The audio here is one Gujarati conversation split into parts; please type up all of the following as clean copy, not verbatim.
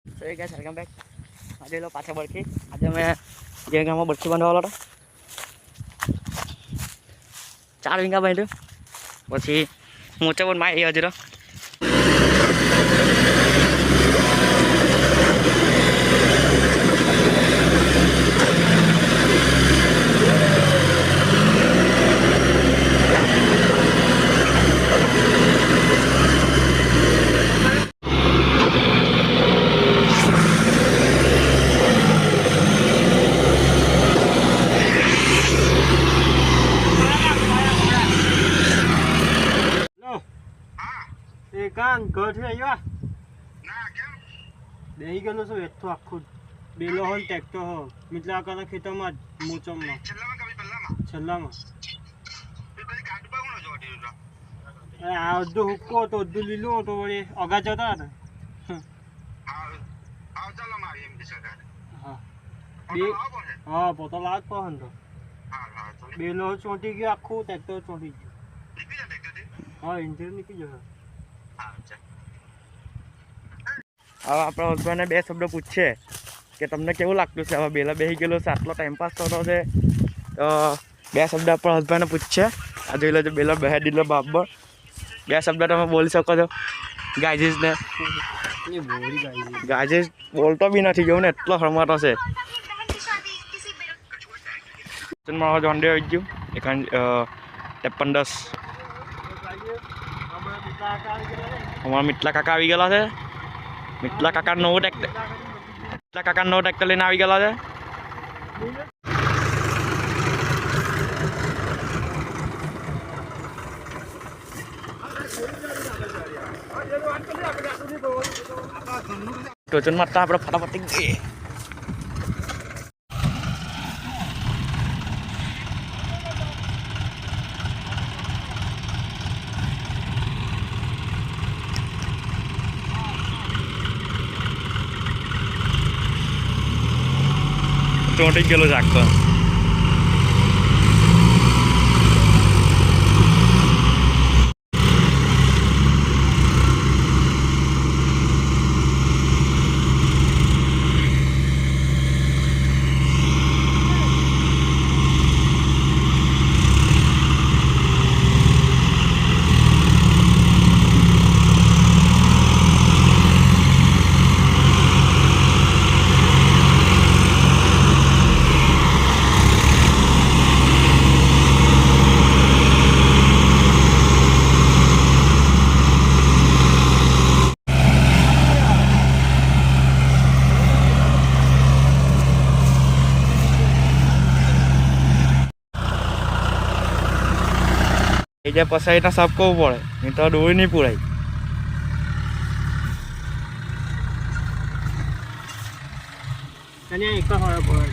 So hey guys, welcome back. આજે લો પાછા બરખી. આજે અમે જે ગામમાં બરખી બાંધવાવાળો હતો 4 વીંગા બાંધ્યું. પછી મોચા પણ માય હજરો. કાન ઘર છે આવ્યા ના કેમ બેહી ગયેલો છો એટલો આખું બેલો હોલ ટેક્ટર હો મિતલા આકાના ખેતરમાં મોચમમાં છેલ્લામાં આ અડધો હુક્કો હતો અડધો લીલો હતો વળી અગા જતા હતા હા પોતો લાગ પહન તો બેલો ચોંટી ગયો આખું ટેક્ટર ચોંટી ગયું હા ઇન્જર નીકળી જશે હવે આપણા હસબન્ડને 2 શબ્દો પૂછશે કે તમને કેવું લાગતું છે હવે બેલા બેસી ગયેલો છે આટલો ટાઈમપાસ થતો છે તો 2 શબ્દ આપણા હસબન્ડને પૂછશે આ જોઈ લો બેલો બેસી દીધો બાબર 2 શબ્દ તમે બોલી શકો છો ગાયજીસને ગાયજીસ બોલતો બી નથી ગયો ને એટલો હરમાતો છે મારો જોંડે આવી ગયું 5310 અમારા મિતલા કાકા આવી ગયેલા છે મિતલા કાકા નવો ટ્રેક્ટર લઈને આવી ગયેલા છે ટોચન મારતા આપણે ફટાફટ જઈએ ચોંટી ગયેલો છે આખો જે પસાઈના સાફ કરવું પડે નહીં તો દોરી નહીં પૂરાય અને એક હોય પડે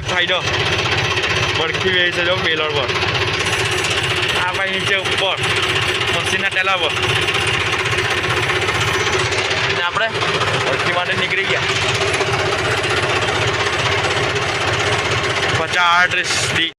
ફાયદો બરખી વેચે છે જો બેલર પર આ ભાઈ નીચે ઉપર મશીનના ટેલા પર આપણે બરખી માટે નીકળી ગયા 50-38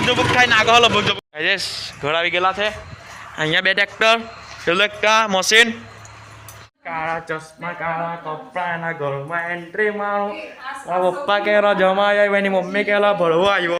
લબક થાય ને આગળ લબક ઘર આવી ગયેલા છે અહીંયા 2 ટ્રેક્ટર સિલેક્ટા મશીન કાળા ચશ્મા કાળા કપડાના ઘરમાં એન્ટ્રી મારો પપ્પા કહેલા જમાઈ આવ્યો એની મમ્મી કહેલા ભરવા આવ્યો